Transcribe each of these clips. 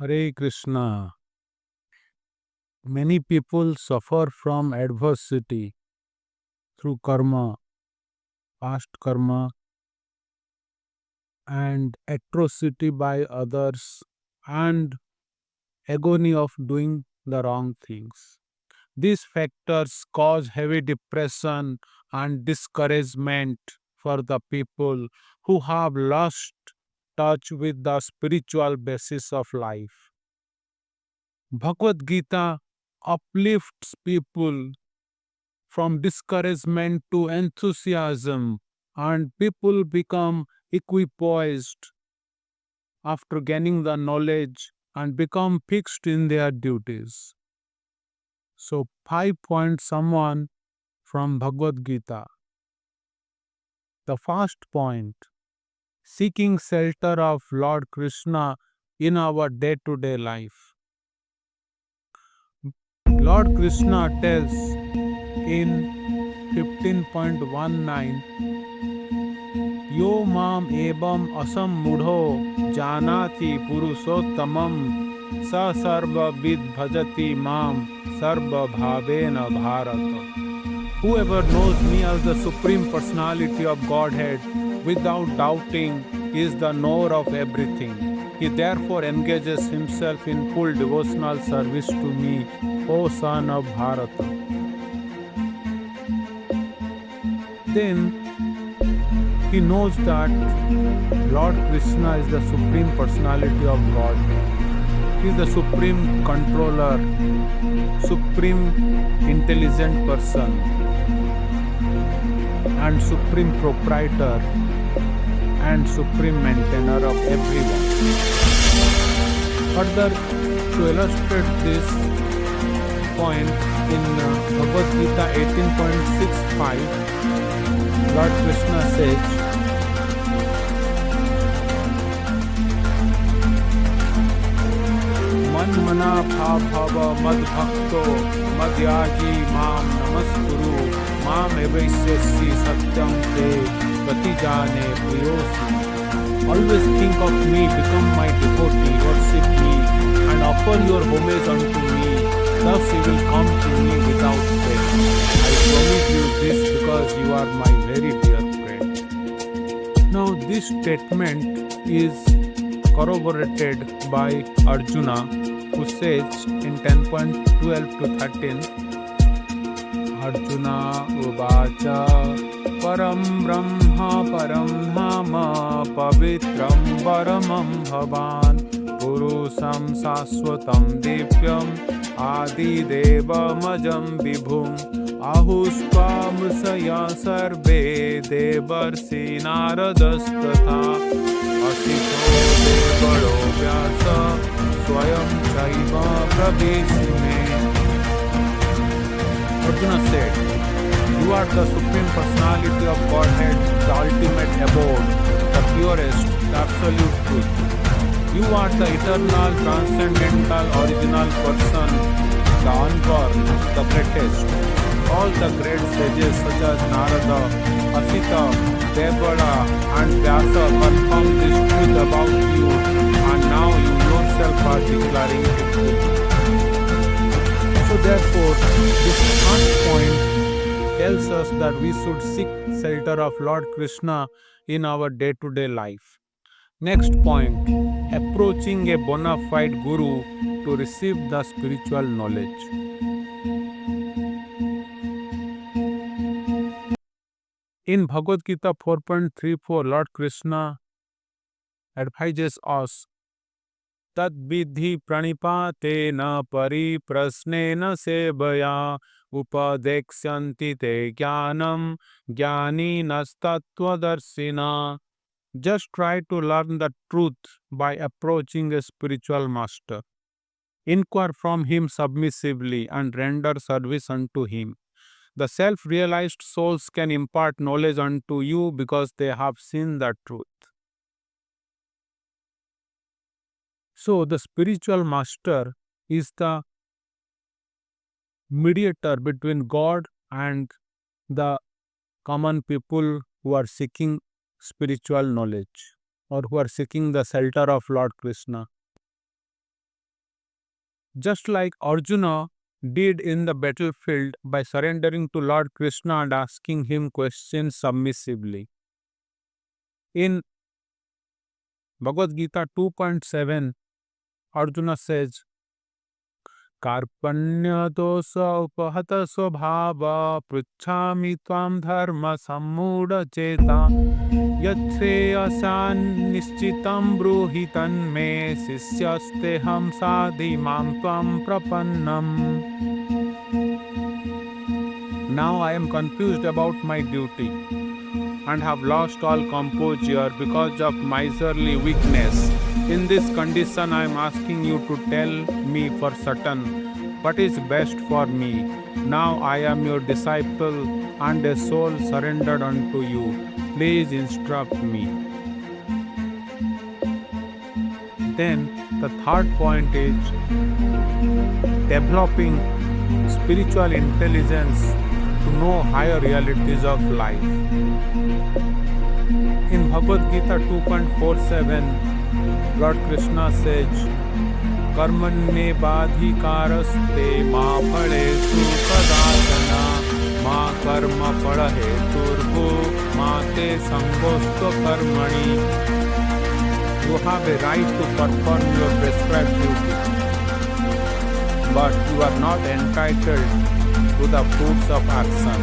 Hare Krishna. Many people suffer from adversity through karma, past karma, and atrocity by others, and agony of doing the wrong things. These factors cause heavy depression and discouragement for the people who have lost touch with the spiritual basis of life. Bhagavad Gita uplifts people from discouragement to enthusiasm, and people become equipoised after gaining the knowledge and become fixed in their duties. So, 5 points someone from Bhagavad Gita. The first point, seeking shelter of Lord Krishna in our day to day life. Lord Krishna tells in 15.19, यो माम एवं असम्मूढ़ो जानाति पुरुषोत्तमं स सर्वविद भजति माम सर्वभावेन Bharat. Whoever knows me as the Supreme Personality of Godhead without doubting is the knower of everything. He therefore engages himself in full devotional service to me, O son of Bharata. Then he knows that Lord Krishna is the Supreme Personality of Godhead. He is the Supreme Controller, Supreme Intelligent Person, and Supreme Proprietor and Supreme Maintainer of everyone. Further, to illustrate this point, in Bhagavad Gita 18.65, Lord Krishna says, मन्मना भाव मद भक्तो मद्याजी माम नमस्कुरु माम एवैष्यसि सत्यम ते प्रतिजाने प्रियोसि. Always think of me, become my devotee, worship me, and offer your homage unto me. Thus you will come to me without fail. I promise you this because you are my very dear friend. Now this statement is corroborated by Arjuna, who says in 10.12 to 13, Arjuna uvacha param brahma param dhama pavitram paramam bhavan purusam saswatam divyam adi devamajam vibhum ahuspam saya sarve devarsi naradastatha asito devalo vyasa swayam chaiva praveshime. Arjuna said, you are the Supreme Personality of Godhead, the ultimate abode, the purest, the absolute truth. You are the eternal, transcendental, original person, the unborn, the greatest. All the great sages such as Narada, Asita, Devala and Vyasa confirm this truth about you, and now you yourself are declaring it true. So therefore, this first point tells us that we should seek shelter of Lord Krishna in our day-to-day life. Next point, approaching a bona fide guru to receive the spiritual knowledge. In Bhagavad Gita 4.34, Lord Krishna advises us, Tad vidhi pranipatena pariprasnena sevaya upadekshyanti te jnanam jnani nastattvadarsina. Just try to learn the truth by approaching a spiritual master. Inquire from him submissively and render service unto him. The self-realized souls can impart knowledge unto you because they have seen the truth. So the spiritual master is the mediator between God and the common people who are seeking spiritual knowledge or who are seeking the shelter of Lord Krishna. just like Arjuna did in the battlefield by surrendering to Lord Krishna and asking him questions submissively. In Bhagavad Gita 2.7, Arjuna says, कार्पण्यदोषोपहत स्वभाव पृच्छामि त्वां धर्म सम्मूढचेता यच्छ्रेयसान्निश्चितं ब्रूहि तन्मे शिष्यस्तेऽहं साधि मां त्वां प्रपन्नम्. Now I am confused about my duty and have lost all composure because of miserly weakness. In this condition, I am asking you to tell me for certain what is best for me. Now I am your disciple and a soul surrendered unto you. Please instruct me. Then the third point is developing spiritual intelligence to know higher realities of life. In Bhagavad Gita 2.47, Lord Krishna says, कर्मण्ये बाधिकारस्ते मा फलेषु कदाचन मा कर्म फलहेतुर्भुः मा ते संगोऽस्त्व कर्मणि. You have a right to perform your prescribed duty, but you are not entitled to the fruits of action.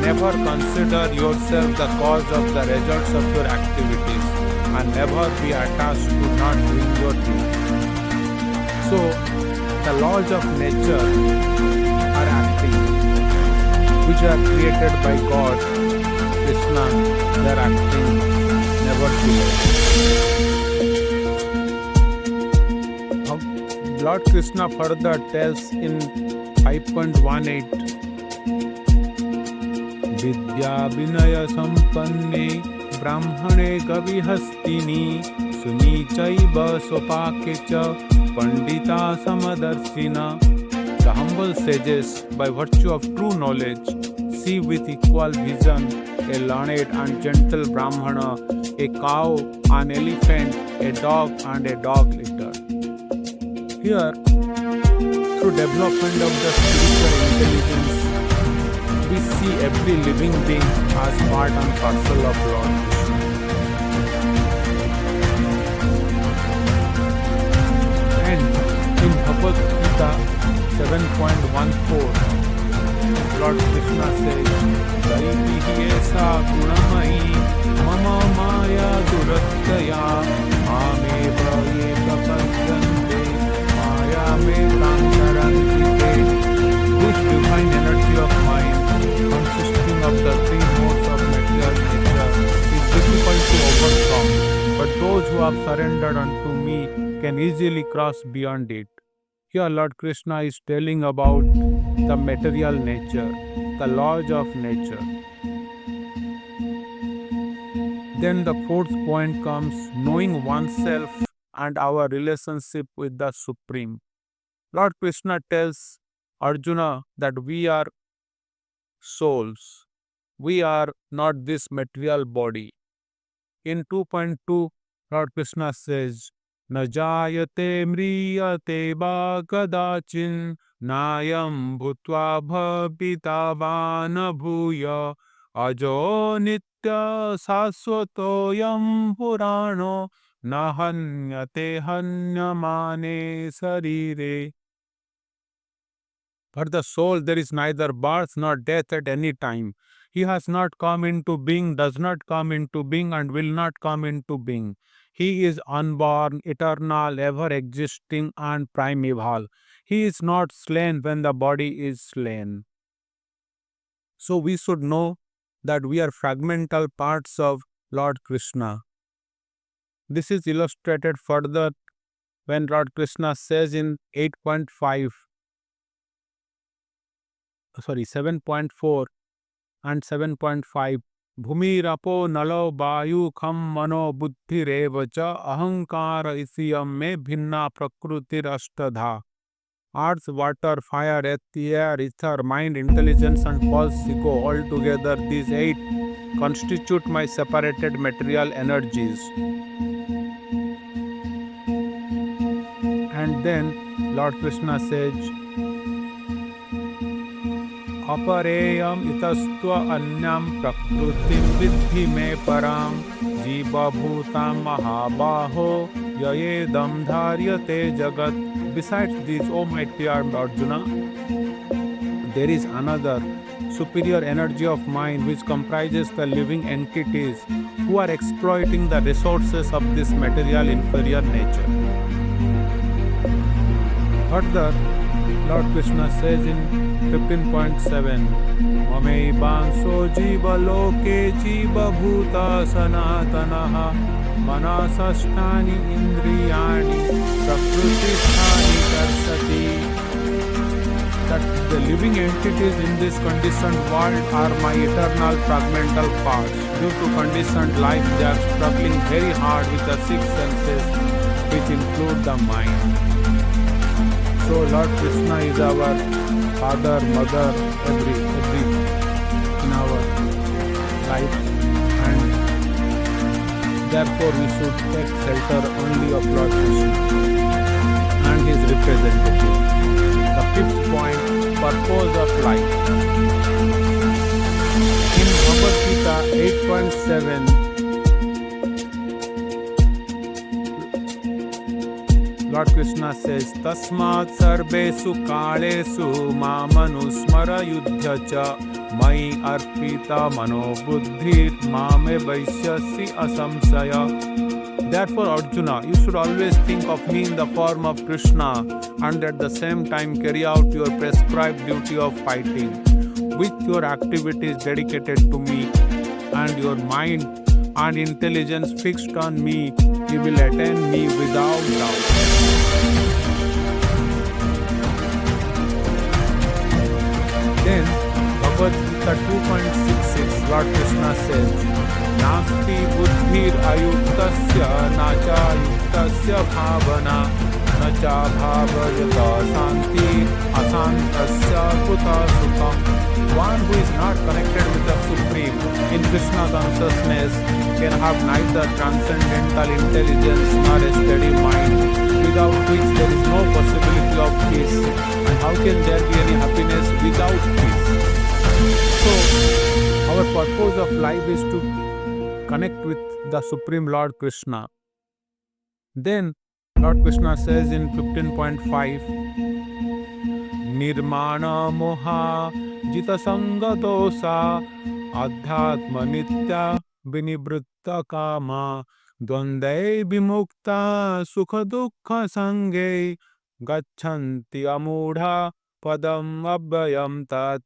Never consider yourself the cause of the results of your activities, and never be attached to not doing your duty. So, the laws of nature are acting, which are created by God, Krishna. They are acting nevertheless. Lord Krishna further tells in 5.18, Vidya Vinaya Sampanne Brahmane Gavihastini Sunichaiva Sopakecha Pandita Samadarshina. The humble sages, by virtue of true knowledge, see with equal vision a learned and gentle Brahmana, a cow, an elephant, a dog, and a dog litter. Here, through development of the spiritual intelligence, we see every living being as part and parcel of Lord Krishna. And in Bhagavad Gita 7.14, Lord Krishna says, Daivihi esa gunamayi mama maya durattaya mameva ye prapadyante maya me tantarantite. This divine energy of mind, consisting of the three modes of material nature, is difficult to overcome, but those who have surrendered unto me can easily cross beyond it. Here Lord Krishna is telling about the material nature, the laws of nature. Then the fourth point comes, knowing oneself and our relationship with the Supreme. Lord Krishna tells Arjuna that we are souls. We are not this material body. In 2.2, Lord Krishna says, न जायते म्रियते वा कदाचिन् नायं भूत्वा भविता वा न भूय अजो नित्य शाश्वतोऽयं पुराणो न हन्यते हन्यमाने शरीरे. For the soul there is neither birth nor death at any time. He has not come into being, does not come into being, and will not come into being. He is unborn, eternal, ever-existing, and primeval. He is not slain when the body is slain. So we should know that we are fragmental parts of Lord Krishna. This is illustrated further when Lord Krishna says in 7.4 and 7.5, Bhumirapo nalo vayu kham mano buddhi revacha ahankara isyam me bhinna prakrutir ashtadha. Earth, water, fire, air, ether, mind, intelligence, and pulse ego, all together these 8 constitute my separated material energies. And then Lord Krishna says, अपरेयम इतस्त्व अन्यम प्रकृतिम विद्धि में परम जीवभूतां महाबाहो ययेदं धार्यते jagat. Besides this, O mighty Arjuna, there is another superior energy of mind which comprises the living entities who are exploiting the resources of this material inferior nature. Further, Lord Krishna says in 15.7, Mamaivanso jiva loke jiva bhuta sanatanaha manasasthani indriyani prakrutishthani karsati. That the living entities in this conditioned world are my eternal fragmental parts. Due to conditioned life, they are struggling very hard with the six senses, which include the mind. So Lord Krishna is our father, mother, every in our life, and therefore we should take shelter only of Lord Krishna and his representative. The fifth point, purpose of life. In Bhagavad Gita 8.7, Lord Krishna says, Tasmat sarvesu kalesu mamanusmara yuddha cha mai arpita mano buddhir mame vaishyasi asamsaya. Therefore, Arjuna, you should always think of me in the form of Krishna and at the same time carry out your prescribed duty of fighting. With your activities dedicated to me and your mind and intelligence fixed on me, you will attain me without doubt. Then, Bhagavad Gita 2.66, Lord Krishna says, Nasti buddhir ayuktasya nacha yuktasya bhavana nacha bhavayata santi asantasya kuta sukham. One who is not connected with the Supreme in Krishna consciousness can have neither transcendental intelligence nor a steady mind, without which there is no possibility of peace. And how can there be any happiness without peace? So, our purpose of life is to connect with the Supreme Lord Krishna. Then, Lord Krishna says in 15.5, Nirmana moha jita sanga dosa adhyatma nitya vinibhrutta kama dvandai vimukta sukha dukkha sange gachanti amudha padam abhyam tat.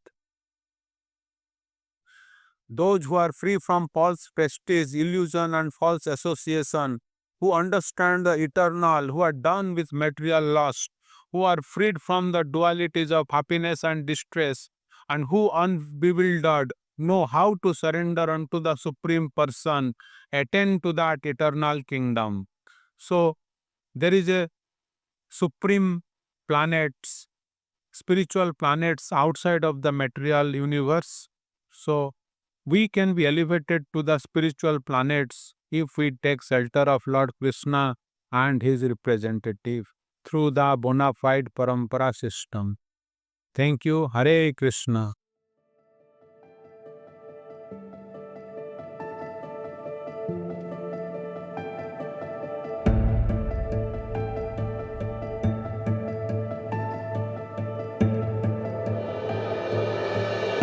Those who are free from false prestige, illusion and false association, who understand the eternal, who are done with material lust, who are freed from the dualities of happiness and distress, and who unbewildered know how to surrender unto the Supreme Person, attain to that eternal kingdom. So, there is a supreme planets, spiritual planets outside of the material universe. So, we can be elevated to the spiritual planets if we take shelter of Lord Krishna and his representative through the bona fide parampara system. Thank you. Hare Krishna.